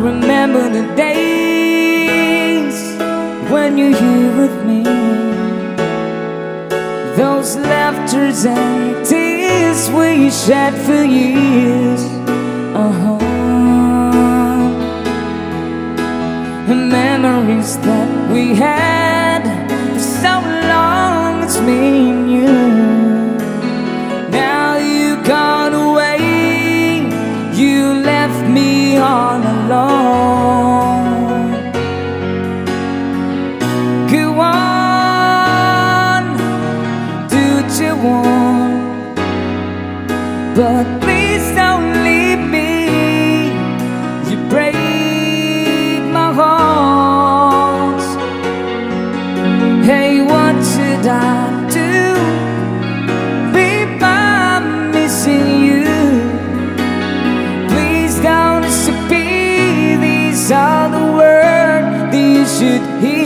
remember the days when you're here with me, those laughters and tears we shed for years. And memories that we had for so long, it's me and you. Now you gone away, you left me all alone. Go on, do what you want, but please don't leave me. You break my heart. Hey, what should I do? Babe, I'm missing you. Please don't disappear. These are the words that you should hear.